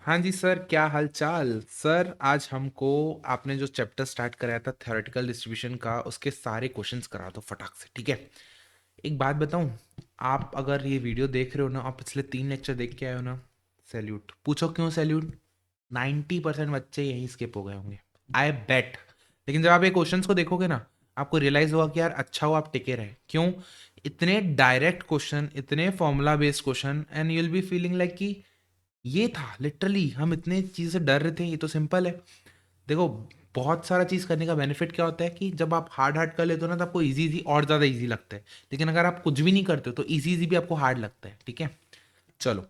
हाँ जी सर, क्या हाल चाल सर। आज हमको आपने जो चैप्टर स्टार्ट कराया था थ्योरेटिकल डिस्ट्रीब्यूशन का, उसके सारे क्वेश्चंस करा दो फटाक से, ठीक है। एक बात बताऊं, आप अगर ये वीडियो देख रहे हो ना, आप पिछले 3 लेक्चर देख के आए हो ना, सैल्यूट। पूछो क्यों सैल्यूट। 90% बच्चे यहीं स्किप हो गए होंगे, आई बेट। लेकिन जब आप ये क्वेश्चंस को देखोगे ना, आपको रियलाइज होगा कि यार अच्छा हो आप टिके रहे। क्यों? इतने डायरेक्ट क्वेश्चन, इतने formula based question, and you will be feeling like कि ये था लिटरली, हम इतने चीज़ से डर रहे थे, ये तो सिंपल है। देखो, बहुत सारा चीज़ करने का बेनिफिट क्या होता है कि जब आप हार्ड हार्ड कर लेते हो ना, तो आपको इजी इजी और ज़्यादा इजी लगता है। लेकिन अगर आप कुछ भी नहीं करते हो तो इजी इजी भी आपको हार्ड लगता है, ठीक है। चलो,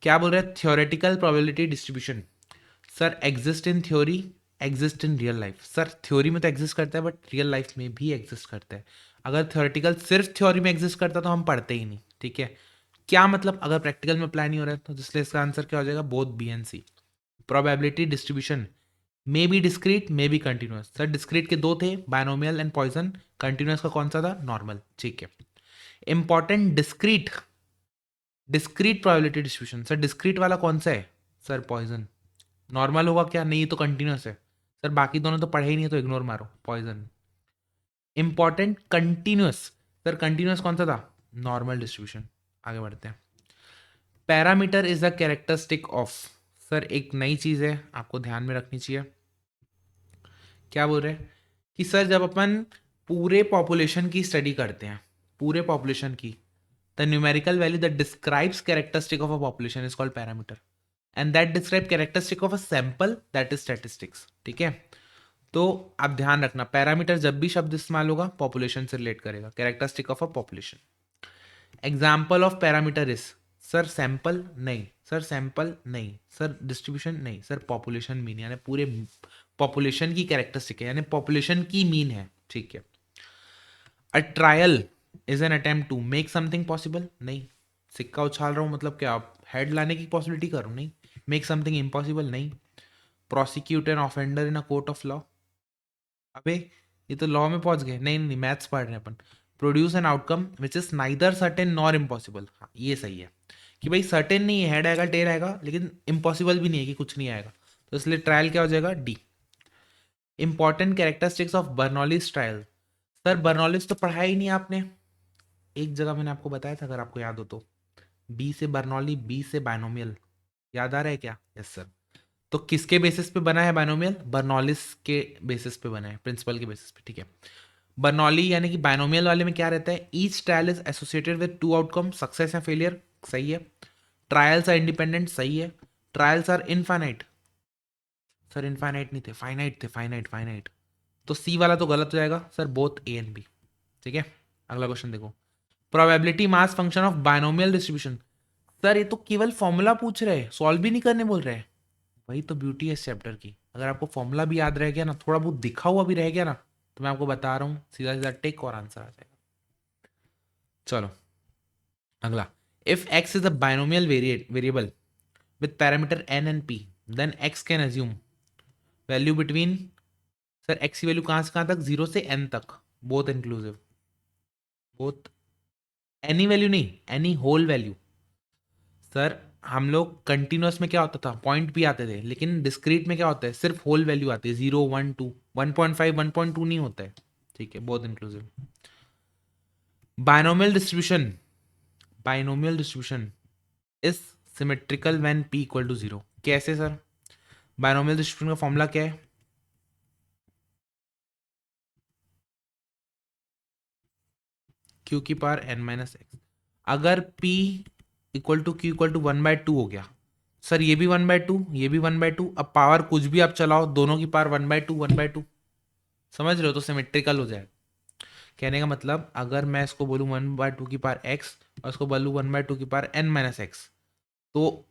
क्या बोल रहे हैं? Theoretical probability distribution sir exist in theory, exist in real life. Sir theory में तो एग्जिस्ट करता है, बट रियल लाइफ में भी एग्जिस्ट करता है। अगर थ्योरेटिकल सिर्फ थ्योरी में एग्जिस्ट करता तो हम पढ़ते ही नहीं, ठीक है। क्या मतलब? अगर प्रैक्टिकल में अप्लाई नहीं हो रहा है तो इसलिए इसका आंसर क्या हो जाएगा? Both B and C. Probability distribution may be discrete, may be continuous. Sir discrete के दो थे, बायनोमियल एंड पॉइजन। कंटिन्यूस का कौन सा था? नॉर्मल, ठीक है। Important discrete, discrete probability distribution. Sir discrete वाला कौन सा है? Sir poison. नॉर्मल होगा क्या? नहीं, ये तो कंटिन्यूस है। सर बाकी दोनों तो पढ़े ही नहीं है, तो इग्नोर मारो, Poisson. Important continuous, sir continuous कौन सा था? Normal distribution. आगे बढ़ते हैं। Parameter is the characteristic of. Sir एक नई चीज है, आपको ध्यान में रखनी चाहिए। क्या बोल रहे हैं कि सर जब अपन पूरे पॉपुलेशन की स्टडी करते हैं, पूरे पॉपुलेशन की, the numerical value that describes characteristic of a population is called parameter, and that describe characteristic of a sample that is statistics, ठीक है। तो आप ध्यान रखना, पैरामीटर जब भी शब्द इस्तेमाल होगा पॉपुलेशन से रिलेट करेगा, characteristic of a population. Example of parameter is, sir sample नहीं, सर सैंपल नहीं, सर डिस्ट्रीब्यूशन नहीं, सर पॉपुलेशन मीन, यानी पूरे पॉपुलेशन की कैरेक्टरिस्टिक है, यानी पॉपुलेशन की मीन है, ठीक है। A trial is an attempt to make something possible, नहीं। सिक्का उछाल रहा हूँ मतलब क्या, आप हेड लाने की पॉसिबिलिटी कर रहा हूँ, नहीं। मेक समथिंग इम्पॉसिबल, नहीं। Prosecute an offender in a court of law, अबे ये तो लॉ में पहुंच गए, नहीं नहीं, मैथ्स पढ़ रहे हैं अपन। Produce an outcome which is neither certain nor impossible, हाँ ये सही है कि भाई सर्टेन नहीं है, हेड आएगा टेर आएगा, लेकिन इम्पॉसिबल भी नहीं है कि कुछ नहीं आएगा, तो इसलिए ट्रायल क्या हो जाएगा? D. Important characteristics of Bernoulli's trial. Sir Bernoulli's तो पढ़ा ही नहीं आपने, एक जगह मैंने आपको बताया था, अगर आपको याद हो तो। बी से बर्नौली, बी से बायनोमियल, याद आ रहा है क्या? Yes sir. तो किसके बेसिस पे बना है बायनोमियल? बर्नौलिस के बेसिस पे बना है, प्रिंसिपल के बेसिस पे, ठीक है। बर्नौली यानी कि बायनोमियल वाले में क्या रहता है? Each trial is associated with two outcome, success या फेलियर, सही है। ट्रायल्स आर इंडिपेंडेंट, सही है। Trials are infinite, sir infinite नहीं थे, फाइनाइट थे, फाइनाइट फाइनाइट। तो सी वाला तो गलत हो जाएगा sir, both A and B, ठीक है। अगला क्वेश्चन देखो। Probability mass function of binomial distribution. Sir ये तो केवल फॉर्मूला पूछ रहे हैं, सॉल्व भी नहीं करने बोल रहे हैं। वही तो ब्यूटी है इस चैप्टर की, अगर आपको फॉर्मूला भी याद रह गया ना, थोड़ा बहुत दिखा हुआ भी रह गया ना, तो मैं आपको बता रहा हूँ सीधा सीधा टिक और आंसर आ जाएगा। चलो अगला। If x is a binomial variable with parameter n and p, then x can assume value between, sir x की वैल्यू कहाँ से कहाँ तक? 0 से n तक, both inclusive, both. Any value नहीं, एनी होल वैल्यू। सर हम लोग कंटिन्यूस में क्या होता था, पॉइंट भी आते थे, लेकिन डिस्क्रीट में क्या होता है? सिर्फ होल वैल्यू आती है, 0 1 2, 1.5 1.2 नहीं होता है, ठीक है, बहुत inclusive. Binomial distribution, binomial distribution is symmetrical when p equal to 0। कैसे सर? बायनोमियल डिस्ट्रीब्यूशन का फॉर्मूला क्या है? q की पावर n माइनस एक्स। अगर p equal to q equal to 1/2 हो गया, सर ये भी 1/2, ये भी 1/2, अब पावर कुछ भी आप चलाओ, दोनों की पावर 1/2 1/2, समझ रहे हो? तो सिमेट्रिकल हो जाए। कहने का मतलब, अगर मैं इसको बोलूँ 1/2 की पावर एक्स, और इसको बोलूँ 1/2 की पावर n माइनस एक्स, तो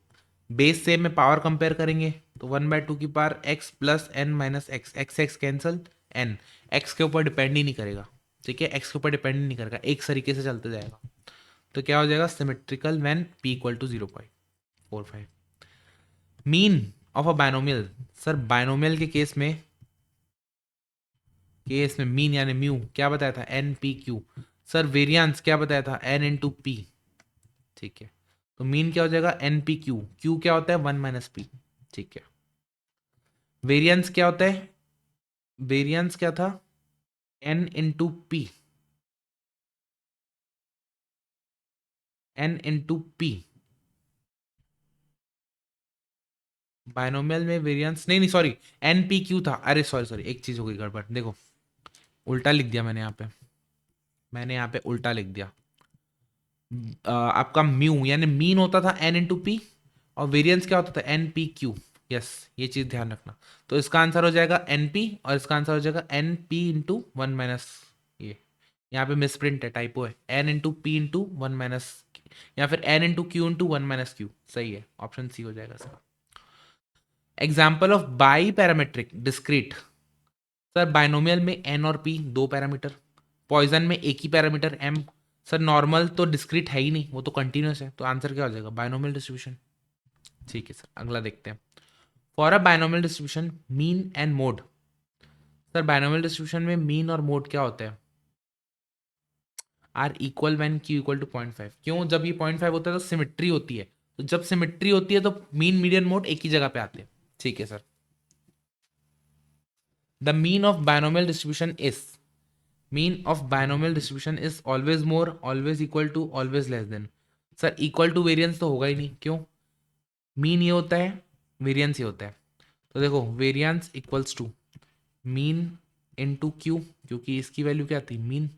बेस से में पावर कंपेयर करेंगे, तो 1/2 की power x plus n minus x, x x cancel, n x के ऊपर डिपेंड ही नहीं करेगा, ठीक है, x के ऊपर डिपेंड ही नहीं करेगा, एक तरीके से चलते जाएगा। तो क्या हो जाएगा? Symmetrical when p equal to 0.45। Mean of a binomial, sir binomial के केस में मीन यानी म्यू क्या बताया था? N P q. Sir variance क्या बताया था? एन इंटू पी, ठीक है। तो मीन क्या हो जाएगा? एन पी क्यू, क्यू क्या होता है? 1 माइनस पी, ठीक है। वेरिएंस क्या होता है? वेरिएंस क्या था? n into P, n into P. Binomial में वेरिएंस नहीं नहीं सॉरी, एन पी क्यू था। अरे सॉरी सॉरी, एक चीज हो गई गड़बड़, देखो उल्टा लिख दिया मैंने यहाँ पे, मैंने यहाँ पे उल्टा लिख दिया। आपका म्यू यानी मीन होता था एन इंटू पी, और वेरिएंस क्या होता था? N P Q. यस, ये चीज ध्यान रखना। तो इसका आंसर हो जाएगा एन पी, और इसका आंसर हो जाएगा n p into one minus ये। यहाँ पे मिसप्रिंट है, टाइपो है, N into p into one minus, या फिर n into q into one minus q. सही है, ऑप्शन सी हो जाएगा sir. Example of bi parametric discrete. Sir binomial में एन और पी दो पैरामीटर, पॉइजन में एक ही पैरामीटर एम। सर नॉर्मल तो डिस्क्रीट है ही नहीं, वो तो कंटिन्यूस है, तो आंसर क्या हो जाएगा? Binomial distribution. ठीक है सर, अगला देखते हैं। For a binomial distribution mean and mode. Sir binomial distribution में मीन और मोड क्या होता है? Are equal when q equal to 0.5। क्यों? जब ये 0.5 होता है तो सिमेट्री होती है, तो जब सिमेट्री होती है तो मीन मीडियन मोड एक ही जगह पे आते हैं। ठीक है sir. The mean of binomial distribution is, mean of binomial distribution is always more, always equal to, always less than. Sir equal to variance तो होगा ही नहीं, क्यों? मीन ये होता है, वेरिएंस ये होता है। तो देखो variance equals to mean into q, क्योंकि इसकी वैल्यू क्या थी? मीन।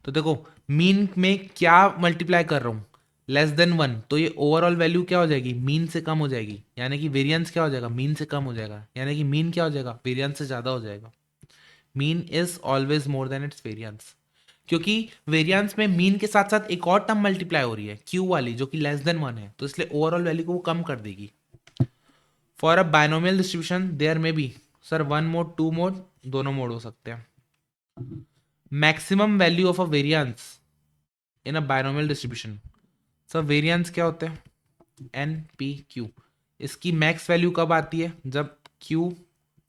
तो देखो मीन में क्या मल्टीप्लाई कर रहा हूं? लेस देन वन, तो ये ओवरऑल वैल्यू क्या हो जाएगी? मीन से कम हो जाएगी, यानी कि वेरिएंस क्या हो जाएगा? मीन से कम हो जाएगा, यानी कि मीन क्या हो जाएगा? वेरिएंस से ज्यादा हो जाएगा। Mean is always more than it's variance, क्योंकि वेरिएंस में मीन के साथ साथ एक और टर्म मल्टीप्लाई हो रही है, क्यू वाली, जो कि लेस देन वन है, तो इसलिए ओवरऑल वैल्यू को वो कम कर देगी। For a binomial distribution there may be, sir one mode two mode, दोनों मोड हो सकते हैं। Maximum value of a variance in a binomial distribution. Sir variance क्या होते हैं? N P Q. इसकी मैक्स वैल्यू कब आती है? जब Q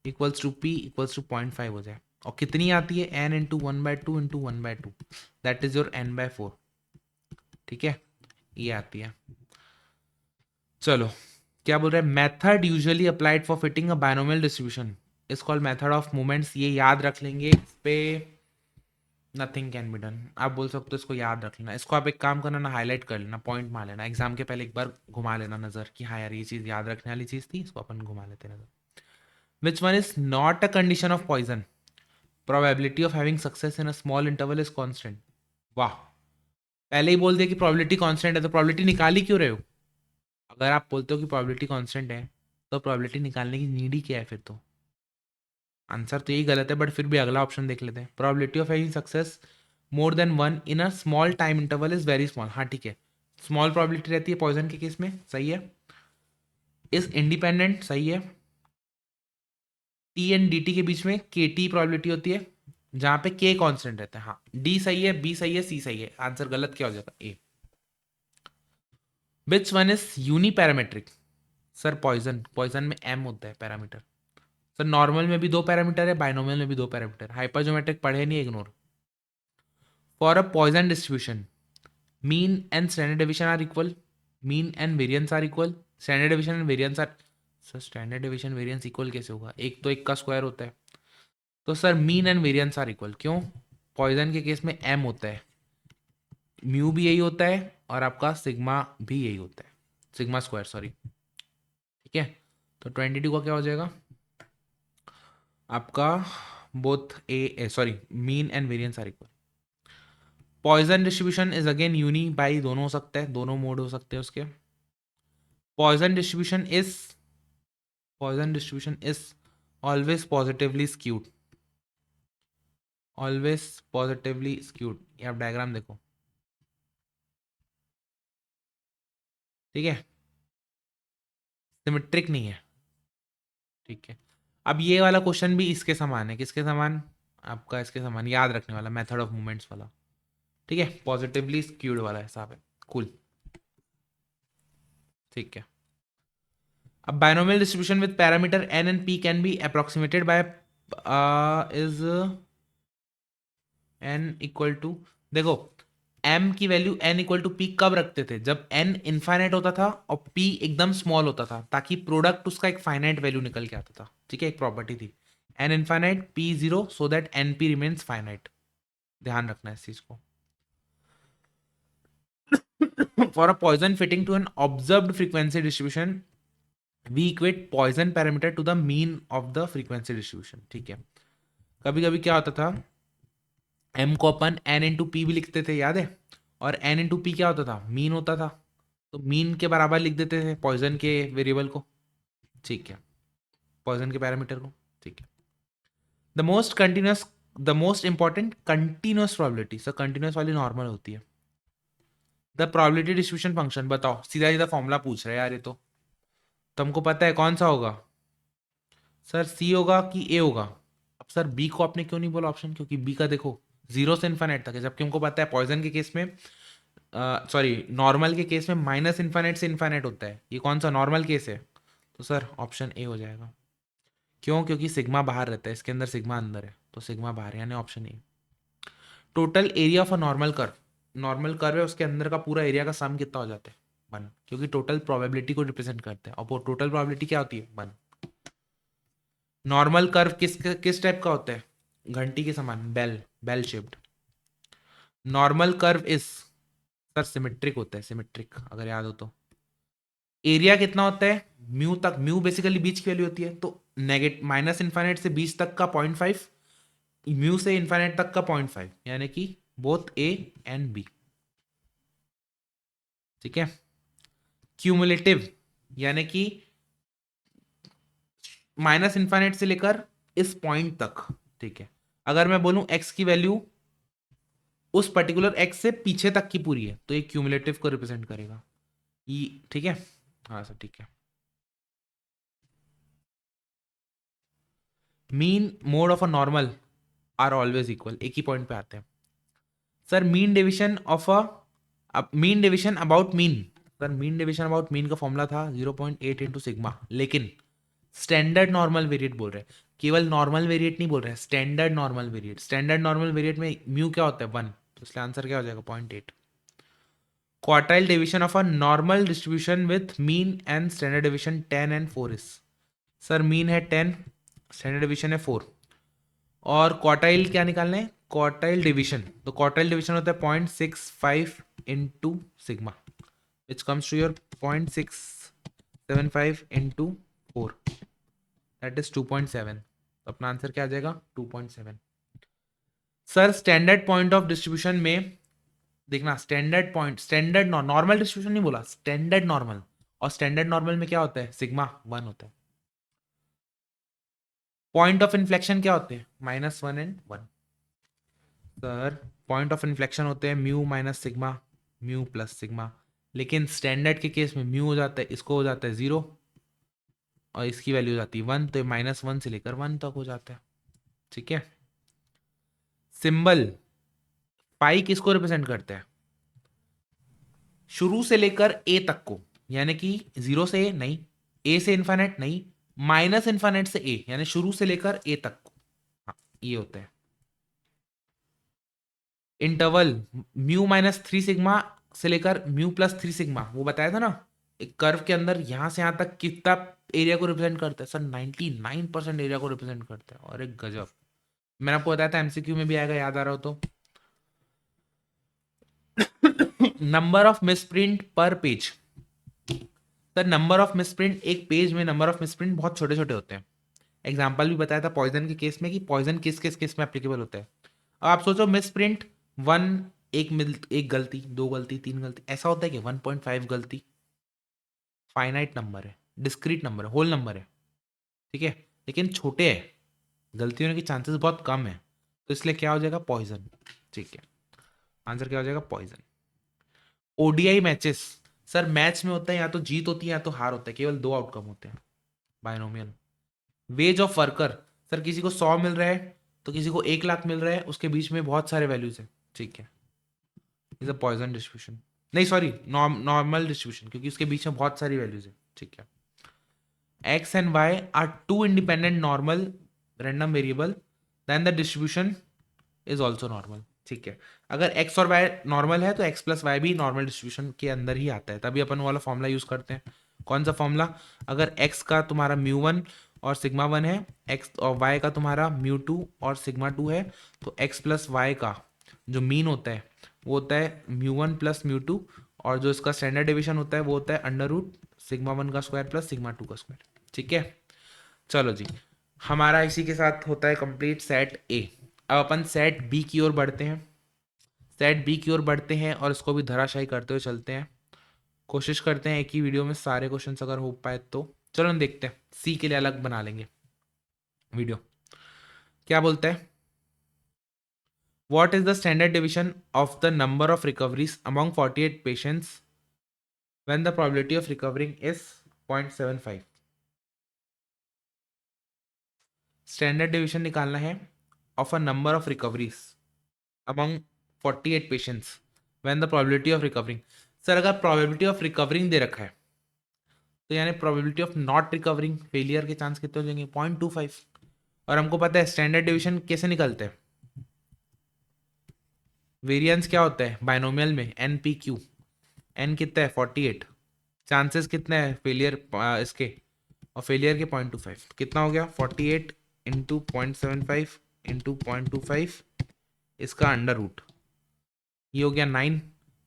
equals to P equals to 0.5 हो जाए। और कितनी आती है? N into one by two into one by two, that is your N by four. ठीक है, ये आती है। चलो, क्या बोल रहे हैं? Method usually applied for fitting a binomial distribution is called method of moments. ये याद रख लेंगे, इस पे नथिंग कैन बी डन। आप बोल सकते हो इसको याद रख लेना, इसको आप एक काम करना ना, हाईलाइट कर लेना, पॉइंट मार लेना, एग्जाम के पहले एक बार घुमा लेना नजर कि हाँ यार ये चीज याद रखने वाली चीज थी, इसको अपन घुमा लेते नजर। Which one is not a condition of Poisson? Probability of having success in a small interval is constant. वाह, पहले ही बोल दिया कि प्रोबेबिलिटी कांस्टेंट है, तो प्रोबेबिलिटी निकाल ही क्यों रहे हो? अगर आप बोलते हो कि प्रोबेबिलिटी कांस्टेंट है, तो प्रोबेबिलिटी निकालने की नीड ही क्या है फिर? तो आंसर तो यही गलत है, बट फिर भी अगला ऑप्शन देख लेते हैं। Probability of having success more than one in a small time interval is very small. हाँ ठीक है, स्मॉल प्रोबेबिलिटी रहती है पॉइजन के केस में, सही है। इज इंडिपेंडेंट, सही है। टी एंड डी टी के बीच में के टी प्रोबेबिलिटी होती है, जहां पे के कांस्टेंट रहता है। हाँ, डी सही है, बी सही है, सी सही है, आंसर गलत क्या हो जाएगा? A. Which one is uniparametric? Sir Poisson, Poisson में एम होता है पैरामीटर। सर नॉर्मल में भी दो पैरामीटर है, बाइनोमियल में भी दो पैरामीटर, हाइपरजोमेट्रिक पढ़े नहीं, ignore. For a Poisson distribution mean and standard deviation are equal, mean and variance are equal, standard deviation and variance are. Sir standard deviation variance equal कैसे होगा? एक तो एक का स्क्वायर होता है। तो sir mean and variance are equal, क्यों? पॉइजन के केस में एम होता है, म्यू भी यही होता है, और आपका सिग्मा भी यही होता है, सिग्मा स्क्वायर सॉरी। ठीक है, तो 22 का क्या हो जाएगा आपका? Both A sorry, mean and variance are equal. Poisson distribution is again uni bi, दोनों हो सकते हैं, दोनों मोड हो सकते हैं उसके। Poison distribution is, poison distribution is always positively skewed, always positively skewed. ये आप डायग्राम देखो, ठीक है, सिमेट्रिक नहीं है। ठीक है, अब ये वाला क्वेश्चन भी इसके समान है, किसके समान? आपका इसके समान, याद रखने वाला, मेथड ऑफ मूवमेंट्स वाला। ठीक है, पॉजिटिवली स्क्यूड वाला हिसाब है। कूल, ठीक है। अब binomial distribution with parameter n and p can be approximated by is n equal to, देखो m की value n equal to p कब रखते थे? जब n इनफाइनाइट होता था और p एकदम स्मॉल होता था, ताकि प्रोडक्ट उसका एक फाइनाइट वैल्यू निकल के आता था। ठीक है, एक प्रॉपर्टी थी n infinite p zero, so that np remains finite. ध्यान रखना है इस चीज को। For a Poisson fitting to an observed frequency distribution we equate Poisson parameter to the mean of the frequency distribution. ठीक है, कभी कभी क्या होता था, m को अपन n इंटू पी भी लिखते थे, याद है? और n इंटू पी क्या होता था? मीन होता था। तो मीन के बराबर लिख देते थे पॉइजन के वेरिएबल को। ठीक है, पॉइजन के पैरामीटर को। ठीक है, the most important continuous probability. Sir continuous वाली नॉर्मल होती है। द प्रोबेबिलिटी डिस्ट्रीब्यूशन फंक्शन, बताओ, सीधा सीधा फॉर्मूला पूछ रहे हैं यार ये तो। तुमको पता है कौन सा होगा? सर सी होगा कि ए होगा? अब सर बी को आपने क्यों नहीं बोला ऑप्शन? क्योंकि बी का देखो जीरो से इन्फाइनाइट तक है, जबकि हमको पता है पॉइजन के केस में, सॉरी नॉर्मल के केस में माइनस इन्फाइनाइट से इन्फाइनाइट होता है। ये कौन सा नॉर्मल केस है? तो सर ऑप्शन ए हो जाएगा। क्यों? क्योंकि सिग्मा बाहर रहता है, इसके अंदर सिग्मा अंदर है, तो सिग्मा बाहर है, यानी option A. Total area of a normal curve, normal curve है उसके अंदर का पूरा एरिया का सम कितना हो जाता है? 1, क्योंकि टोटल प्रोबेबिलिटी को रिप्रेजेंट करते हैं, और वो टोटल प्रोबेबिलिटी क्या होती है? 1। नॉर्मल कर्व किस टाइप का होता है? घंटी के समान, bell, bell shaped. Normal curve is, sir symmetric होता है, सिमेट्रिक, अगर याद हो तो। एरिया कितना होता है? म्यू तक, म्यू बेसिकली बीच की वैल्यू होती है, तो नेगेटिव माइनस इन्फाइनाइट से बीच तक का 0.5, म्यू से इन्फाइनाइट तक का 0.5, यानी कि बोथ ए एंड बी। ठीक है, क्यूमुलेटिव यानी कि माइनस इन्फाइनाइट से लेकर इस पॉइंट तक। ठीक है, अगर मैं बोलूं एक्स की वैल्यू उस पर्टिकुलर एक्स से पीछे तक की पूरी है, तो ये क्यूमुलेटिव को रिप्रेजेंट करेगा ये। ठीक है, हाँ सर ठीक है। Mean mode of a normal are always equal, एक ही पॉइंट पे आते हैं। Sir mean division of a mean division about mean, sir mean division about mean का फॉर्मूला था 0.8 इंटू सिग्मा, लेकिन स्टैंडर्ड नॉर्मल वेरिएट बोल रहे हैं, केवल नॉर्मल वेरिएट नहीं बोल रहे हैं, standard normal variate. Standard normal variate में म्यू क्या होता है? 1, तो इसलिए आंसर क्या हो जाएगा? 0.8। Quartile division of a normal distribution with mean and standard division 10 and 4 is, sir mean है 10, स्टैंडर्ड डिवीजन है 4, और क्वार्टाइल क्या निकालना है? क्वार्टाइल डिवीजन, तो क्वार्टाइल डिवीजन होता है 0.65 into sigma, which comes to your 0.675 into 4, that is 2.7। तो अपना आंसर क्या आ जाएगा? 2.7। Sir standard point of distribution में देखना, standard point, standard normal distribution नहीं बोला, स्टैंडर्ड नॉर्मल, और स्टैंडर्ड नॉर्मल में क्या होता है? सिग्मा 1 होता है। पॉइंट ऑफ इन्फ्लेक्शन क्या होते हैं? -1 and 1। Sir point of inflection होते हैं mu minus sigma, mu plus sigma, लेकिन स्टैंडर्ड के केस में म्यू हो जाता है, इसको हो जाता है 0, और इसकी वैल्यू हो जाती है 1, तो -1 से लेकर 1 तक हो जाता है। ठीक है, सिंबल पाई किसको रिप्रेजेंट करता है? शुरू से लेकर ए तक को, यानी कि 0 से ए नहीं, ए से इन्फाइनाइट नहीं, माइनस इन्फाइनाइट से ए, यानी शुरू से लेकर ए तक को। हाँ, ये होता है इंटरवल। म्यू-3 सिग्मा से लेकर म्यू+3 सिग्मा, वो बताया था ना, एक कर्व के अंदर यहां से यहां तक कितना एरिया को रिप्रेजेंट करता है? सर 99% एरिया को रिप्रेजेंट करता है, और एक गजब। मैंने आपको बताया था एमसीक्यू में भी आएगा, याद आ रहा हो तो। नंबर ऑफ मिसप्रिंट पर page, sir number of misprint एक पेज में, नंबर ऑफ मिसप्रिंट बहुत छोटे छोटे होते हैं। एग्जाम्पल भी बताया था पॉइजन के केस में कि पॉइजन किस किस केस में एप्लीकेबल होता है। अब आप सोचो मिसप्रिंट 1, एक गलती, 2 गलती, 3 गलती, ऐसा होता है कि 1.5 गलती? फाइनाइट नंबर है, डिस्क्रीट नंबर है, होल नंबर है। ठीक है, लेकिन छोटे हैं, गलती होने की चांसेस बहुत कम है, तो इसलिए क्या हो जाएगा? पॉइजन। ठीक है, आंसर क्या हो जाएगा? Poisson. ODI matches, sir match में होता है या तो जीत होती है या तो हार होता है, केवल 2 आउटकम होते हैं, binomial. Ways of worker, sir किसी को 100 मिल रहा है तो किसी को 1 लाख मिल रहा है, उसके बीच में बहुत सारे वैल्यूज है। ठीक है, इज अ पॉइजन डिस्ट्रीब्यूशन, नहीं सॉरी, नॉर्मल डिस्ट्रीब्यूशन, क्योंकि उसके बीच में बहुत सारी वैल्यूज है। ठीक है, x and y are two independent normal random variable, then the distribution is also normal. ठीक है। अगर एक्स और वाई नॉर्मल है तो एक्स प्लस वाई भी नॉर्मल डिस्ट्रीब्यूशन के अंदर ही आता है, तभी अपन वो वाला फॉर्मूला यूज करते हैं। कौन सा फॉर्मूला? अगर एक्स का तुम्हारा म्यू वन और सिग्मा वन है, एक्स और वाई का तुम्हारा म्यू टू और सिग्मा टू है, तो एक्स प्लस वाई का जो मीन होता है वो होता है mu one plus mu two, और जो इसका स्टैंडर्ड डेविएशन होता है वो होता है अंडर रूट सिग्मा वन का स्क्वायर प्लस सिग्मा टू का स्क्वायर। ठीक है, चलो जी, हमारा इसी के साथ होता है कंप्लीट सेट ए। अब अपन सेट बी की ओर बढ़ते हैं। सेट बी की ओर बढ़ते हैं और इसको भी धराशायी करते हुए चलते हैं। कोशिश करते हैं एक ही वीडियो में सारे क्वेश्चंस अगर हो पाए तो। चलो हम देखते हैं, सी के लिए अलग बना लेंगे वीडियो। क्या बोलते हैं? What is the standard division of the number of recoveries among 48 patients when the probability of recovering is 0.75? Standard division निकालना है of a number of recoveries among 48 patients when the probability of recovering. Sir अगर probability of recovering दे रखा है तो यानी probability of not recovering, failure के chance कितने हो जाएंगे? 0.25। और हमको पता है स्टैंडर्ड डिवीजन कैसे निकलते हैं। वेरिएंस क्या होता है बाइनोमियल में? N P Q. एन कितना है? 48। चांसेस कितने हैं फेलियर इसके और फेलियर के? 0.25। कितना हो गया? 48 इंटू 0.75 इंटू 0.25, इसका अंडर रूट, ये हो गया 9।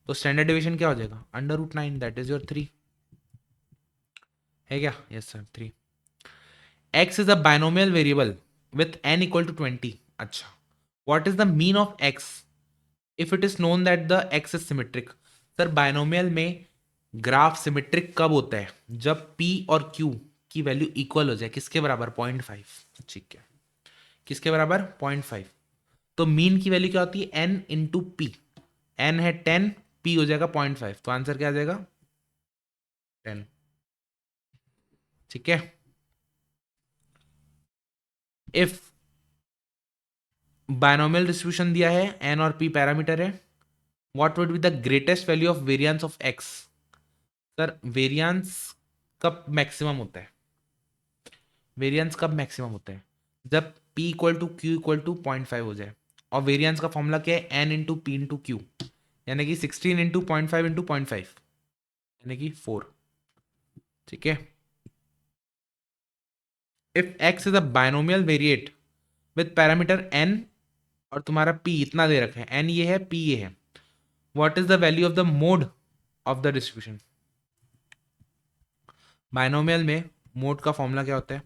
तो स्टैंडर्ड डिवीजन क्या हो जाएगा? Under root 9, that is your 3। है क्या? Yes sir, 3। x is a binomial variable with n equal to 20. अच्छा, what is the mean of x if it is known that the x is symmetric? Sir binomial में graph symmetric कब होता है? जब p और q की value equal हो जाए। किसके बराबर? 0.5। ठीक है, किसके बराबर? 0.5। तो मीन की वैल्यू क्या होती है? n into P. n है 10, p हो जाएगा 0.5, तो आंसर क्या आ जाएगा? 10। ठीक है, इफ बायनोमियल डिस्ट्रीब्यूशन दिया है, n और p पैरामीटर है, what would be the greatest value of variance of x? Sir variance कब मैक्सिमम होता है? वेरिएंस कब मैक्सिमम होता है? जब p equal to q equal to 0.5 हो जाए। और वेरिएंस का फॉर्मूला क्या है? n into p into Q, यानी कि 16 इंटू 0.5 इंटू 0.5, यानी कि 4। ठीक है, if x is a binomial variate with parameter n और तुम्हारा p इतना दे रखा है, n ये है, p ये है, what is the value of the mode of the distribution? Binomial में मोड का फॉर्मूला क्या होता है?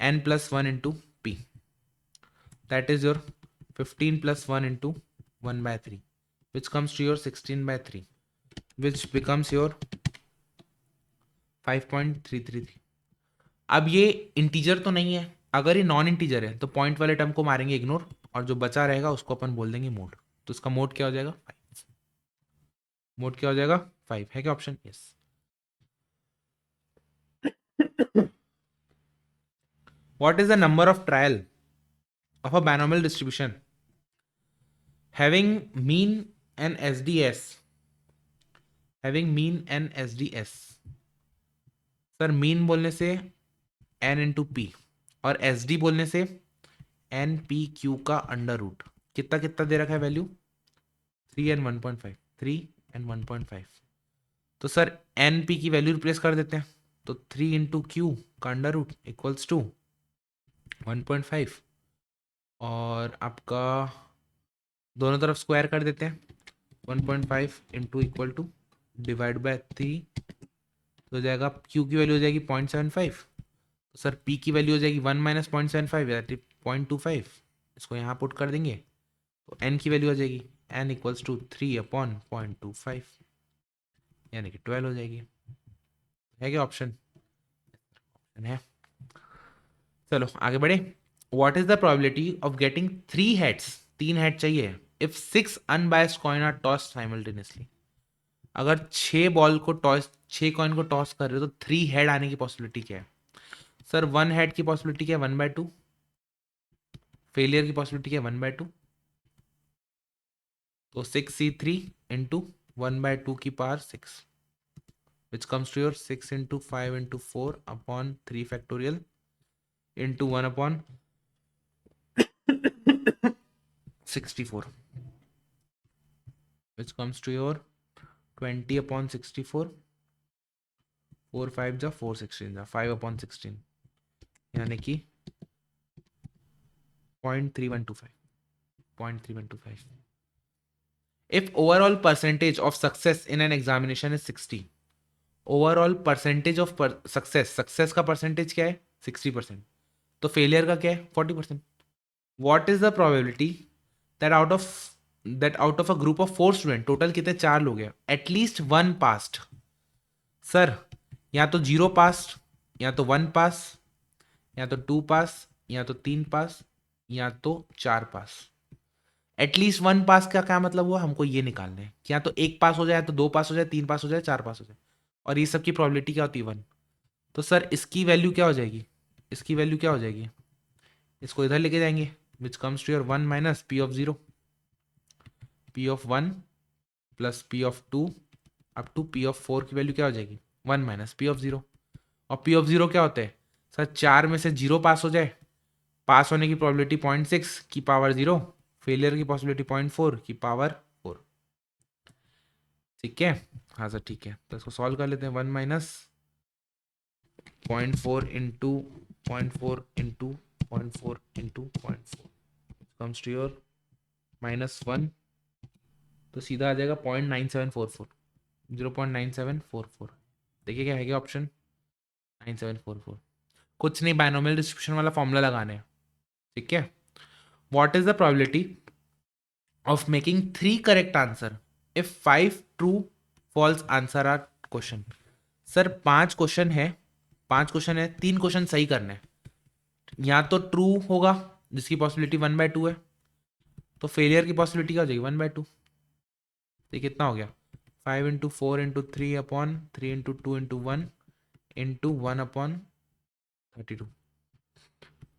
n plus one into p, that is your 15 plus one into 1/3, which comes to your 16/3, which becomes your 5.333। अब ये integer तो नहीं है, अगर ये नॉन इंटीजर है तो पॉइंट वाले टर्म को मारेंगे इग्नोर, और जो बचा रहेगा उसको अपन बोल देंगे मोड। तो इसका मोड क्या हो जाएगा? 5। मोड क्या हो जाएगा? 5। है क्या option? Yes. What is the number of trial of a binomial distribution having mean and SDS, having mean and SDS? Sir mean बोलने से n इंटू पी और एस डी बोलने से एन पी क्यू का अंडर रूट। कितना कितना दे रखा है वैल्यू? 3 and 1.5, 3 and 1.5। तो सर एन पी की वैल्यू रिप्लेस कर देते हैं, तो 3 इंटू क्यू का अंडर रूट इक्वल्स टू 1.5, और आपका दोनों तरफ स्क्वायर कर देते हैं। 1.5 into equal to divide by 3, तो हो जाएगा क्यू की वैल्यू हो जाएगी 0.75, तो सर पी की वैल्यू हो जाएगी 1 माइनस 0.75 या 0.25। इसको यहाँ पुट कर देंगे तो एन की वैल्यू आ जाएगी एन इक्वल्स टू 3/0.25, यानी कि 12 हो जाएगी। है क्या ऑप्शन? ऑप्शन है। चलो आगे बढ़े। What is the probability of getting 3 heads? 3 head चाहिए if 6 unbiased coin are toss simultaneously. अगर 6 बॉल को टॉस, 6 कॉइन को टॉस कर रहे हो तो 3 हेड आने की पॉसिबिलिटी क्या है? सर 1 हेड की पॉसिबिलिटी क्या है? 1/2। फेलियर की पॉसिबिलिटी क्या है? 1/2। तो 6c3 इंटू 1/2 की power 6, which comes to your 6 into 5 into 4 upon 3 factorial into 1/64। Which comes to your 20/64, 4 5 जा 4 16 जा 5/16, यानी कि 0.3125, 0.3125. If overall percentage of success in an examination is 60, overall percentage of success का परसेंटेज क्या है 60%, तो फेलियर का क्या है 40%. What is the probability that out of a group of 4 student, total कितने 4 लोग हैं, एटलीस्ट 1 पास्ड. सर या तो 0 पास, या तो 1 पास, या तो 2 पास, या तो 3 पास, या तो 4 पास. एटलीस्ट 1 पास का क्या मतलब हुआ, हमको ये निकालना है कि या तो 1 पास हो जाए, तो 2 पास हो जाए, 3 पास हो जाए, 4 पास हो जाए, और ये सब की प्रोबेबिलिटी क्या होती है 1. तो सर इसकी वैल्यू क्या हो जाएगी, इसकी वैल्यू क्या हो जाएगी, इसको इधर लेके जाएंगे, which comes to your 1 minus p of 0, p of 1 plus p of 2 up to p of 4 की वैल्यू क्या हो जाएगी 1 माइनस पी ऑफ 0. और पी ऑफ 0 क्या होता है सर, 4 में से 0 पास हो जाए, पास होने की प्रोबेबिलिटी 0.6 की पावर 0, फेलियर की पॉसिबिलिटी 0.4 की पावर 4. ठीक है, हाँ सर ठीक है, तो इसको सॉल्व कर लेते हैं. 1 minus 0.4 into 0.4 into 0.4 into 0.4 comes to your -1, तो सीधा आ जाएगा 0.9744, 0.9744. देखिए क्या है क्या ऑप्शन 9744. कुछ नहीं, बायनोमियल डिस्ट्रीब्यूशन वाला फॉर्मूला लगाने हैं. ठीक है, what is the probability of making 3 correct answer if 5 true false answer are question. Sir 5 question है, 5 क्वेश्चन है, 3 क्वेश्चन सही करने हैं. या तो ट्रू होगा जिसकी पॉसिबिलिटी 1/2 है, तो फेलियर की पॉसिबिलिटी क्या हो जाएगी 1/2. तो कितना हो गया 5 into 4 into 3 upon 3 into 2 into 1 into 1/32.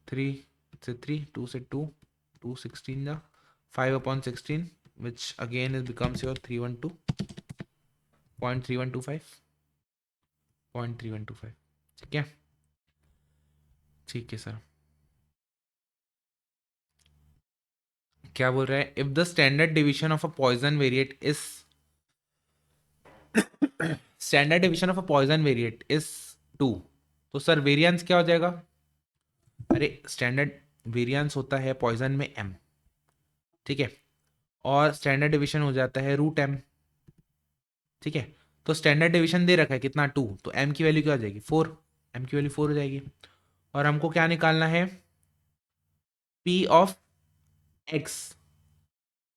3 से 3, 2 से 2, 2 16 जा 5/16, which again is becomes your 312.3125, 0.3125. ठीक है, ठीक है सर. क्या बोल रहा है, if the standard division of a Poisson variate is standard division of a Poisson variate is 2, तो सर वेरिएंस क्या हो जाएगा, अरे स्टैंडर्ड वेरिएंस होता है पॉइजन में m. ठीक है, और स्टैंडर्ड डिवीजन हो जाता है √m. ठीक है, तो स्टैंडर्ड डिवीजन दे रखा है कितना 2, तो m की वैल्यू क्या हो जाएगी 4, m की वैल्यू 4 हो जाएगी. और हमको क्या निकालना है, p of x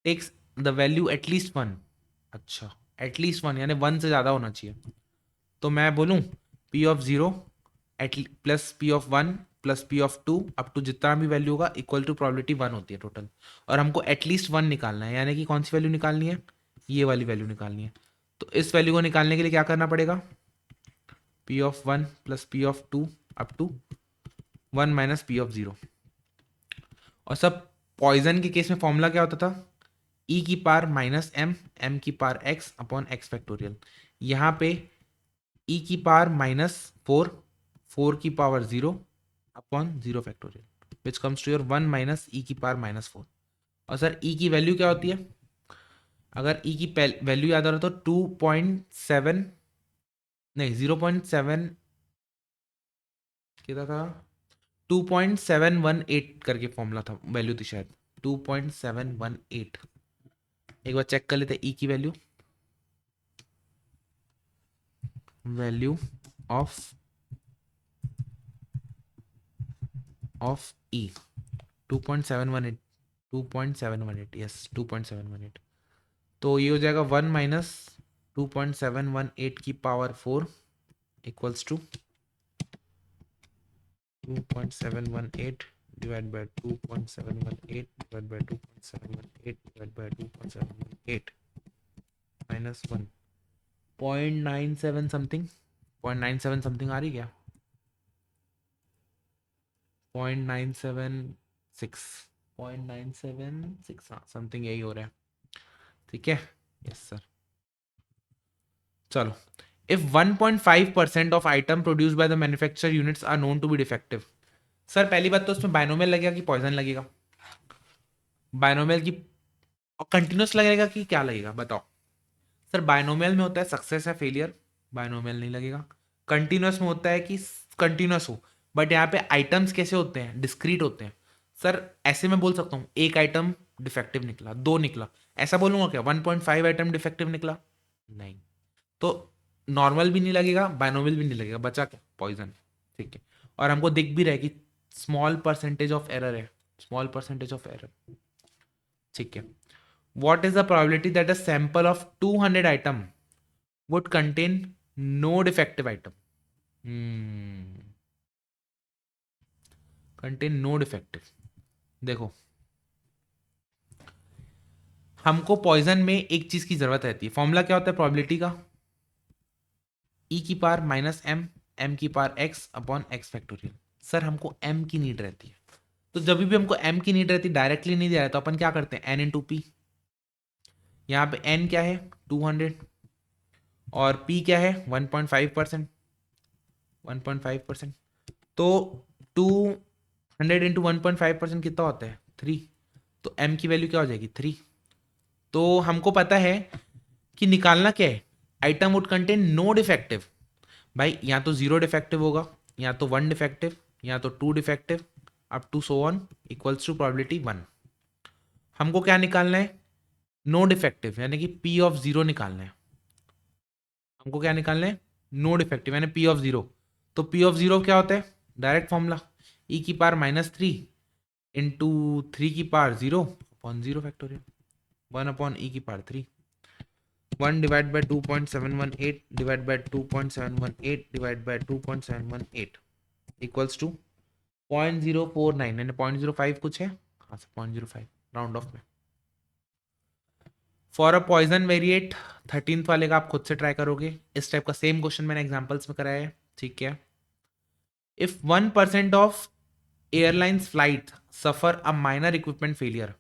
takes the value at least 1. अच्छा, एटलीस्ट 1 यानी 1 से ज़्यादा होना चाहिए. तो मैं बोलूँ p of 0 plus p of 1 plus p of 2 up to जितना भी वैल्यू होगा इक्वल टू प्रोबेबिलिटी 1 होती है टोटल. और हमको एटलीस्ट 1 निकालना है, यानी कि कौन सी वैल्यू निकालनी है, ये वाली वैल्यू निकालनी है. तो इस वैल्यू को निकालने के लिए क्या करना पड़ेगा, p of 1 plus p of 2 up to 1 minus p of 0. और सब पॉइजन के केस में फॉर्मूला क्या होता था, e की पावर माइनस m की power x upon x factorial. यहाँ पे e की पावर -4 की power 0 upon 0 factorial, which comes to your 1 minus e की पावर -4. और सर e की वैल्यू क्या होती है, अगर e की वैल्यू याद आ रहा तो 2.7 नहीं 0.7 कितना था, 2.718 करके फॉर्मूला था, वैल्यू थी शायद 2.718. एक बार चेक कर लेते हैं e की value, value of e 2.718, 2.718, yes 2.718. तो ये हो जाएगा 1 माइनस 2.718 की power 4 equals to 2.718 divide by 2.718 divide by 2.718 divide by 2.718 minus 1, 0.97 something, 0.97 something आ रही क्या, 0.976, 0.976, हाँ समथिंग यही हो रहा है. ठीक है, यस सर. चलो, if 1.5% of item produce by the manufacture units are known to be defective. Sir पहली बात तो उसमें बायनोमियल लगेगा कि पॉइजन लगेगा, बायनोमियल की, और कंटिन्यूस लगेगा कि क्या लगेगा बताओ. सर बायनोमियल में होता है सक्सेस या फेलियर, बायनोमियल नहीं लगेगा। कंटिन्यूस में होता है कि कंटिन्यूस हो, बट यहाँ पे आइटम्स कैसे होते हैं, डिस्क्रीट होते हैं। सर ऐसे मैं बोल सकता हूँ एक आइटम डिफेक्टिव निकला, दो निकला, ऐसा बोलूंगा क्या 1.5 आइटम डिफेक्टिव निकला? नहीं। तो नॉर्मल भी नहीं लगेगा, बायनोमियल भी नहीं लगेगा, बचा क्या? पॉइजन। ठीक है। और हमको दिख भी रहा है कि स्मॉल परसेंटेज ऑफ एरर है, स्मॉल परसेंटेज ऑफ एरर। ठीक है। What is the probability that a sample of 200 item would contain no defective item? Contain no defective। देखो, हमको पॉइजन में एक चीज की जरूरत रहती है। फॉर्मूला क्या होता है प्रोबेबिलिटी का? ई की पावर माइनस एम, एम की power x upon x factorial. Sir हमको एम की नीड रहती है, तो जब भी हमको एम की नीड रहती है, डायरेक्टली नहीं दिया है, तो अपन क्या करते हैं, एन इंटू पी। यहाँ पे एन क्या है 200 और पी क्या है 1.5%, 1.5%। तो 200 इंटू 1.5% कितना होता है 3। तो m की वैल्यू क्या हो जाएगी 3। तो हमको पता है कि निकालना क्या है, item would contain no defective. भाई या तो जीरो डिफेक्टिव होगा, या तो वन डिफेक्टिव, या तो two defective, up to so on equals to probability 1। हमको क्या निकालना है, नो डिफेक्टिव, यानी कि पी ऑफ जीरो निकालना है। हमको क्या निकालना है, नो डिफेक्टिव यानी पी ऑफ जीरो। तो पी ऑफ जीरो क्या होता है, डायरेक्ट फॉर्मूला ई की पावर माइनस 3 इंटू 3 की power 0 upon 0 factorial, 1 upon e की power 3। 1/2.718 divide by 2.718 divide by 2.718 equals to 0.049, यानी 0.05 कुछ है, हाँ सर 0.05 राउंड ऑफ में। For a Poisson variate 13th वाले का आप खुद से ट्राई करोगे, इस टाइप का सेम क्वेश्चन मैंने एग्जांपल्स में कराया है। ठीक है। If 1% of airlines flight suffer a minor equipment failure,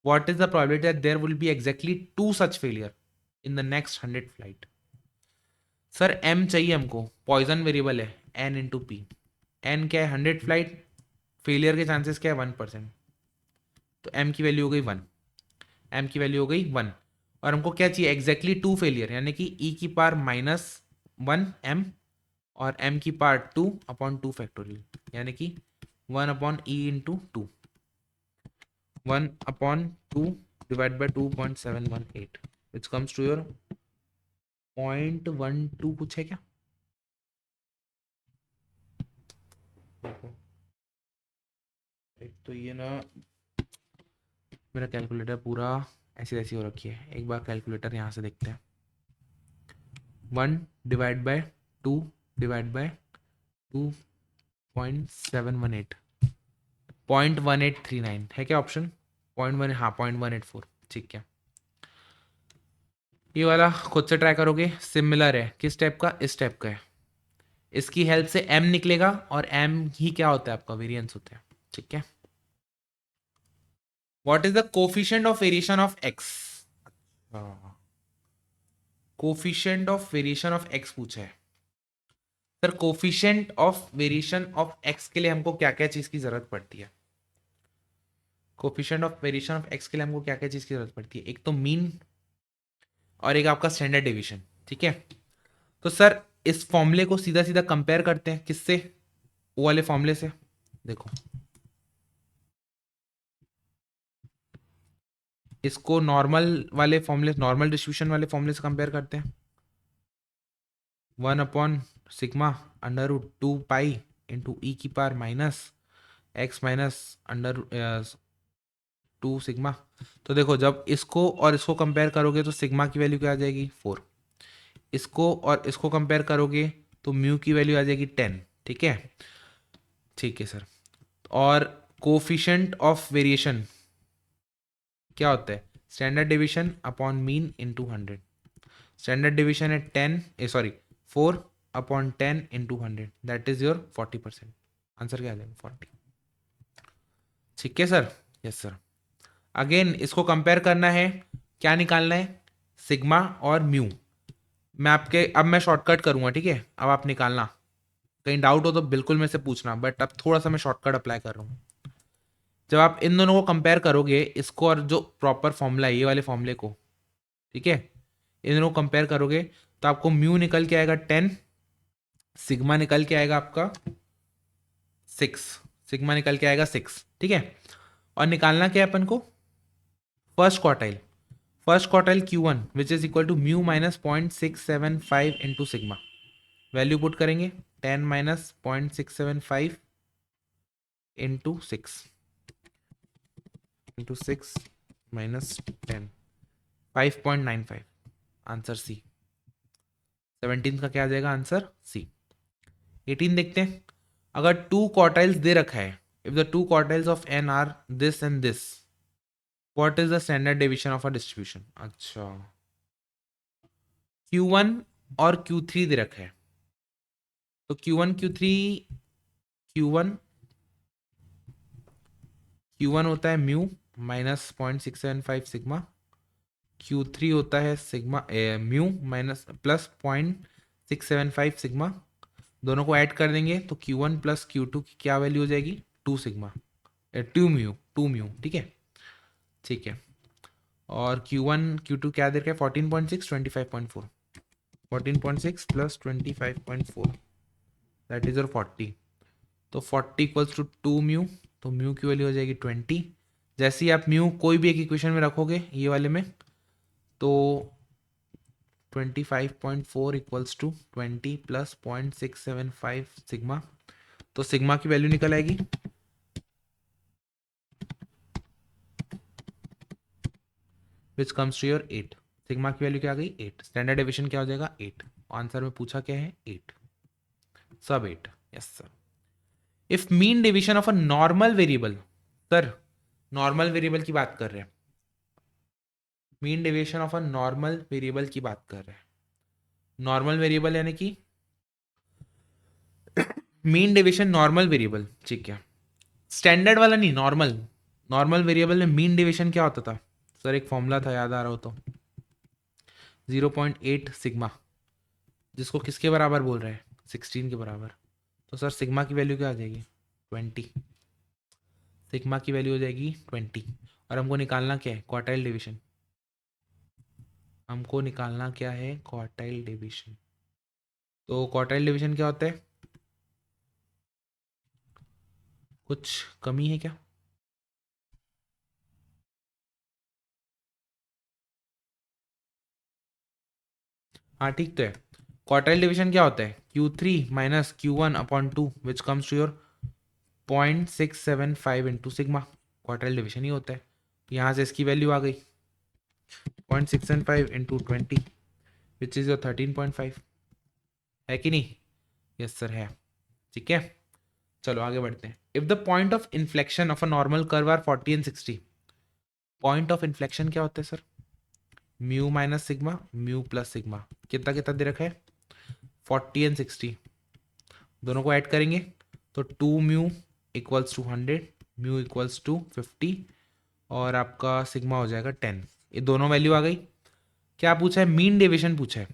what is the probability that there will be exactly two such failure in the next 100 flight? Sir m चाहिए हमको, poison variable है n into P. n क्या है 100 flight, failure के chances क्या है 1%, तो m की वैल्यू हो गई 1, m की वैल्यू हो गई 1। और हमको क्या चाहिए, एग्जैक्टली टू फेलियर, यानी कि e की पावर -1 m और m की पावर 2/2 फैक्टोरियल, यानी कि 1/e/2, 1/2 divided by 2.718 which comes to your 0.12 कुछ है क्या? एक तो ये ना मेरा कैलकुलेटर पूरा ऐसी ऐसी हो रखी है, एक बार कैलकुलेटर यहाँ से देखते हैं। 1 डिवाइड बाय 2 डिवाइड बाय 2.718, 0.1839 है क्या ऑप्शन? 0.1, हाँ 0.184। ठीक है, ये वाला खुद से ट्राई करोगे, सिमिलर है, किस टाइप का, इस टाइप का है। इसकी हेल्प से m निकलेगा और m ही क्या होता है आपका, वेरिएंस होता है। ठीक है। What is the coefficient of variation of x? Coefficient of variation of x पूछा है। Sir coefficient of variation of x के लिए हमको क्या क्या चीज की जरूरत पड़ती है? Coefficient of variation of x के लिए हमको क्या क्या चीज की जरूरत पड़ती है? एक तो मीन और एक आपका स्टैंडर्ड डेविएशन। ठीक है। तो सर इस फॉर्मूले को सीधा सीधा कंपेयर करते हैं किससे, वो वाले फॉर्मूले से। देखो इसको नॉर्मल वाले फॉर्मूले, नॉर्मल डिस्ट्रीब्यूशन वाले फॉर्मूले से कंपेयर करते हैं। 1/सिग्मा√2 पाई इंटू ई की power minus x minus under 2 sigma. तो देखो जब इसको और इसको कंपेयर करोगे तो सिग्मा की वैल्यू क्या आ जाएगी 4, इसको और इसको कंपेयर करोगे तो म्यू की वैल्यू आ जाएगी 10। ठीक है। ठीक है सर। और कोफिशिएंट ऑफ वेरिएशन क्या होता है, standard division upon mean into 100। Standard division है 4/10 into 100, that is your 40%। Answer क्या आ जाएगा 40। ठीक है सर। Yes sir. अगेन इसको कंपेयर करना है, क्या निकालना है, सिग्मा और म्यू। मैं आपके अब मैं शॉर्टकट करूंगा, ठीक है, अब आप निकालना। कहीं डाउट हो तो बिल्कुल मेरे से पूछना, बट अब थोड़ा सा मैं शॉर्टकट अप्लाई कर रहा हूँ। जब आप इन दोनों को कंपेयर करोगे, इसको और जो प्रॉपर फॉर्मूला है ये वाले फॉर्मूले को, ठीक है, इन दोनों को कंपेयर करोगे तो आपको म्यू निकल के आएगा 10, सिग्मा निकल के आएगा आपका 6, सिग्मा निकल के आएगा 6, ठीक है। और निकालना क्या है अपन को, first quartile Q1 which is equal to mu minus 0.675 into sigma. Value put करेंगे 10 minus 0.675 into six minus 10, 5.95, answer C. 17 का क्या आ जाएगा आंसर, सी। 18 देखते हैं, अगर टू क्वार्टाइल्स दे रखा है, if the two quartiles of N are this and this, what is the standard deviation of a distribution. अच्छा, Q1 और Q3 दे रखा है, तो Q1 Q3, Q1 Q1 होता है म्यू माइनस 0.675 सिग्मा, Q3 होता है sigma mu minus plus 0.675 sigma. दोनों को ऐड कर देंगे तो Q1 प्लस Q2 की क्या वैल्यू हो जाएगी, 2 सिग्मा, 2 म्यू, ठीक है, ठीक है। और Q1 Q2 क्या दे रखा है, 14.6 25.4, 14.6 प्लस 25.4 दैट इज और 40, तो 40 इक्वल्स टू 2 म्यू, तो म्यू की वैल्यू हो जाएगी 20। जैसे ही आप म्यू कोई भी एक इक्वेशन में रखोगे ये वाले में, तो 25.4 इक्वल्स टू 20 प्लस 0.675 सिग्मा, तो सिग्मा की वैल्यू निकल आएगी which comes to your 8। Sigma की वैल्यू क्या आ गई, 8। स्टैंडर्ड डेविएशन क्या हो जाएगा, 8। आंसर में पूछा क्या है, 8, सब 8, yes sir. If mean deviation of a normal variable, sir normal variable की बात कर रहे हैं, mean deviation of a normal variable की बात कर रहे हैं। नॉर्मल वेरिएबल यानी कि मीन डेविएशन नॉर्मल वेरिएबल, ठीक है, स्टैंडर्ड वाला नहीं, नॉर्मल। नॉर्मल वेरिएबल में मीन डेविएशन क्या होता था सर, एक फॉर्मूला था, याद आ रहा हो तो, 0.8 सिग्मा, जिसको किसके बराबर बोल रहे हैं, 16 के बराबर। तो सर सिग्मा की वैल्यू क्या आ जाएगी, 20, सिग्मा की वैल्यू हो जाएगी 20। और हमको निकालना क्या है, क्वार्टाइल डिवीजन, हमको निकालना क्या है, क्वार्टाइल डिवीजन। तो क्वार्टाइल डिवीजन क्या होता है, कुछ कमी है क्या, हाँ ठीक तो है। क्वार्टाइल डिवीजन क्या होता है, Q3 minus Q1 upon 2 which comes to your 0.675 into sigma, quartile division ही होता है। यहाँ से इसकी वैल्यू आ गई 0.675 इंटू 20 विच इज योर 13.5, है कि नहीं, यस सर है, ठीक है। चलो आगे बढ़ते हैं। If the point of inflection of a normal curve are 40 and 60, point of inflection क्या होता है sir, mu minus sigma, mu plus sigma, कितना कितना दे रखा है, 40 एंड 60, दोनों को ऐड करेंगे तो 2 mu equals to 100, mu equals to 50, और आपका सिग्मा हो जाएगा 10। ये दोनों वैल्यू आ गई। क्या पूछा है, मीन डेविएशन पूछा है।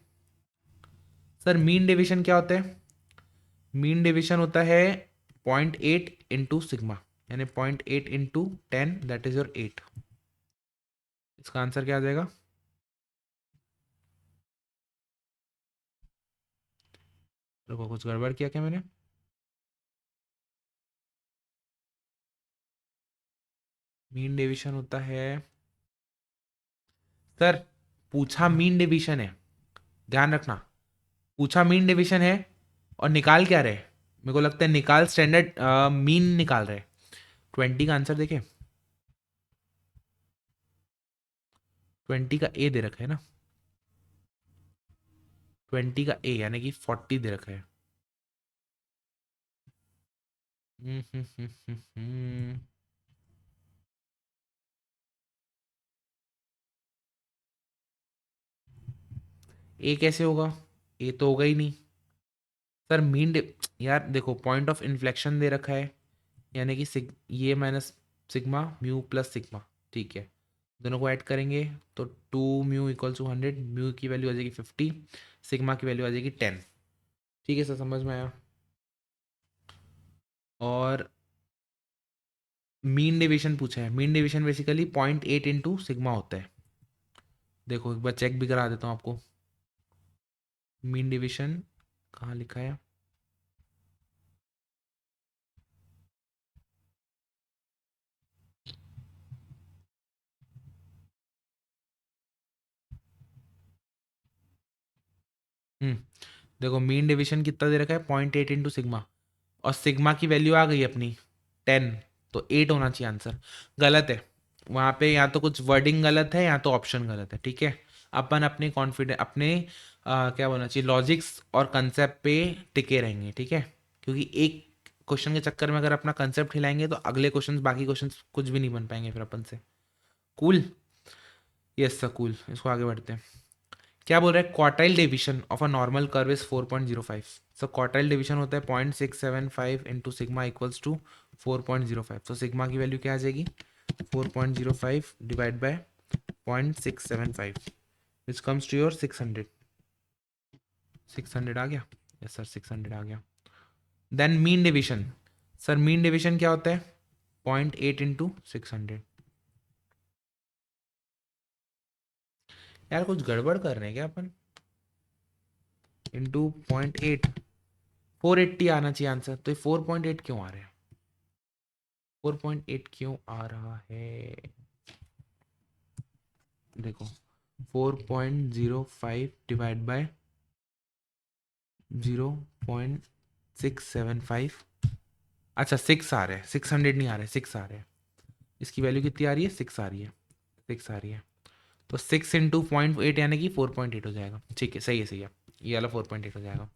सर मीन डेविएशन क्या होता है, मीन डेविएशन होता है 0.8 इंटू सिग्मा, यानी 0.8 इंटू 10 दैट इज योर 8। इसका आंसर क्या आ जाएगा, रुको कुछ गड़बड़ किया क्या मैंने, मीन डेविएशन होता है, सर पूछा मीन डेविएशन है, ध्यान रखना, पूछा मीन डेविएशन है और निकाल क्या रहे, मेरे को लगता है निकाल स्टैंडर्ड मीन निकाल रहे। 20 का आंसर देखे, 20 का ए दे रखा है ना, 20 का ए यानी कि 40 दे रखा है। हम्म, हम्म, हम्म, हम्म। ए कैसे होगा, ए तो होगा ही नहीं सर। यार देखो पॉइंट ऑफ इन्फ्लेक्शन दे रखा है, यानी कि ये minus sigma mu plus sigma, ठीक है, दोनों को ऐड करेंगे तो 2 म्यू इक्वल्स टू 100, म्यू की वैल्यू आ जाएगी 50, सिग्मा की वैल्यू आ जाएगी 10, ठीक है सर, समझ में आया। और मीन डेविएशन पूछा है, mean deviation basically 0.8 into sigma होता है, देखो एक बार चेक भी करा देता हूँ आपको। मीन डिवीजन कहाँ लिखा है? हम्म देखो मीन डिवीजन कितना दे रखा है, 0.8 इंटू सिग्मा, और सिग्मा की वैल्यू आ गई अपनी 10, तो 8 होना चाहिए आंसर। गलत है वहाँ पे, या तो कुछ वर्डिंग गलत है या तो ऑप्शन गलत है, ठीक है। अपन अपने कॉन्फिडेंस अपने क्या बोलना चाहिए, लॉजिक्स और कंसेप्ट पे टिके रहेंगे, ठीक है। क्योंकि एक क्वेश्चन के चक्कर में अगर अपना कंसेप्ट हिलाएंगे तो अगले क्वेश्चन, बाकी क्वेश्चन कुछ भी नहीं बन पाएंगे फिर अपन से। Cool, yes sir cool. इसको आगे बढ़ते हैं। क्या बोल रहा है, quartile division of a normal curve is 4.05। So quartile division होता है 0.675 इंटू सिग्मा इक्वल्स टू 4.05। तो सिग्मा की वैल्यू क्या आ जाएगी, 4.05 divide by 0.675, which comes to your 600। 600 आ गया, यस सर 600 आ गया। Then mean division, sir mean division क्या होता है, 0.8 इंटू 600। यार कुछ गड़बड़ कर रहे हैं क्या अपन, इंटू 0.8, 480 आना चाहिए आंसर, तो ये 4.8 क्यों आ रहा है, 4.8 क्यों आ रहा है? देखो 4.05 डिवाइड बाय 0.675, अच्छा 6 आ रहे हैं, 600 नहीं आ रहे, 6 आ रहे हैं। इसकी वैल्यू कितनी आ रही है, 6 आ रही है, 6 आ रही है। तो 6 इंटू 0.8 यानी कि 4.8 हो जाएगा, ठीक है, सही है, सही है। ये वाला 4.8 हो जाएगा।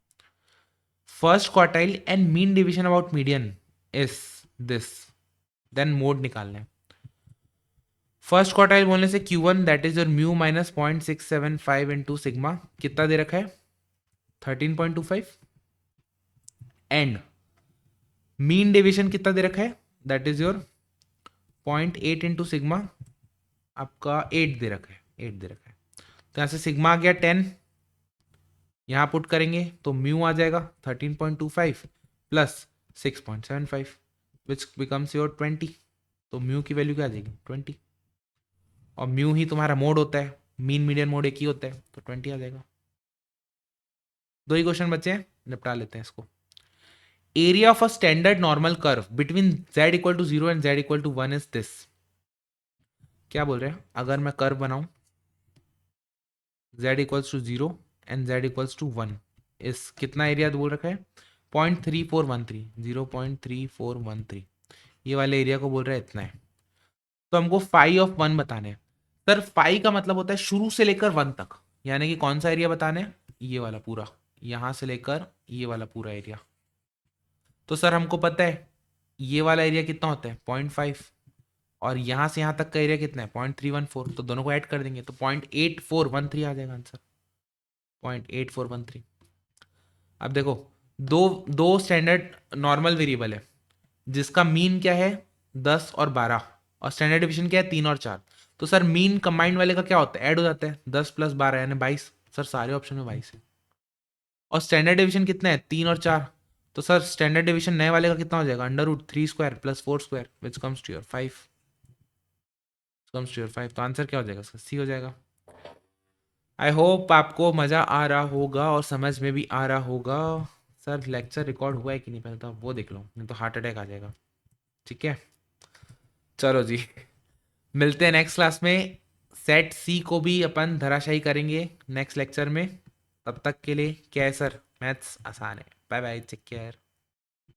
First quartile and mean division about median is this, then mode निकालना है। फर्स्ट क्वार्टाइल बोलने से Q1 that is your mu minus 0.675 into sigma कितना दे रखा है, 13.25। एंड मीन डिवीजन कितना दे रखा है, that is your 0.8 into sigma, आपका 8 दे रखा है, 8 दे रखा है। तो यहाँ से सिग्मा आ गया 10, यहाँ पुट करेंगे तो म्यू आ जाएगा 13.25 प्लस 6.75, विच बिकम्स योर 20। तो म्यू की वैल्यू क्या आ जाएगी, 20। और म्यू ही तुम्हारा मोड होता है, मीन मीडियन मोड एक ही होता है, तो 20 आ जाएगा। दो ही क्वेश्चन बचे हैं, निपटा लेते हैं इसको। Area of a standard normal curve between z equal to 0 and z equal to 1 is this. क्या बोल रहे हैं, अगर मैं कर्व बनाऊं z equals to 0 and z equals to 1, इस कितना एरिया बोल रखा है, 0.3413, 0.3413, ये वाले एरिया को बोल रहा है इतना है। तो हमको फाई ऑफ 1 बताने हैं। सर फाई का मतलब होता है शुरू से लेकर 1 तक, यानी कि कौन सा एरिया बताने हैं, ये वाला पूरा, यहां से लेकर ये वाला पूरा एरिया। तो सर हमको पता है ये वाला एरिया कितना होता है, 0.5, और यहां से यहां तक का एरिया कितना है, 0.314, तो दोनों को ऐड कर देंगे तो 0.8413 आ जाएगा आंसर, 0.8413। अब देखो दो दो स्टैंडर्ड नॉर्मल वेरिएबल है जिसका मीन क्या है, 10 और 12, और स्टैंडर्ड डिवीजन क्या है, 3 और 4। तो सर मीन कंबाइंड वाले का क्या होता है, ऐड हो जाता है, 10 प्लस 12 यानी 22। सर सारे ऑप्शन में 22 है। और स्टैंडर्ड डिवीजन कितना है, 3 और 4। तो सर स्टैंडर्ड डिवीजन नए वाले का कितना हो जाएगा, √3² plus 4² which comes to your 5, comes to your 5। तो आंसर क्या हो जाएगा, इसका सी हो जाएगा। आई होप आपको मज़ा आ रहा होगा और समझ में भी आ रहा होगा। सर लेक्चर रिकॉर्ड हुआ है कि नहीं पहले तो आप वो देख लो, नहीं तो हार्ट अटैक आ जाएगा, ठीक है। चलो जी, मिलते हैं नेक्स्ट क्लास में। सेट सी को भी अपन धराशायी करेंगे नेक्स्ट लेक्चर में। तब तक के लिए क्या है सर, मैथ्स आसान है। Bye bye, take care.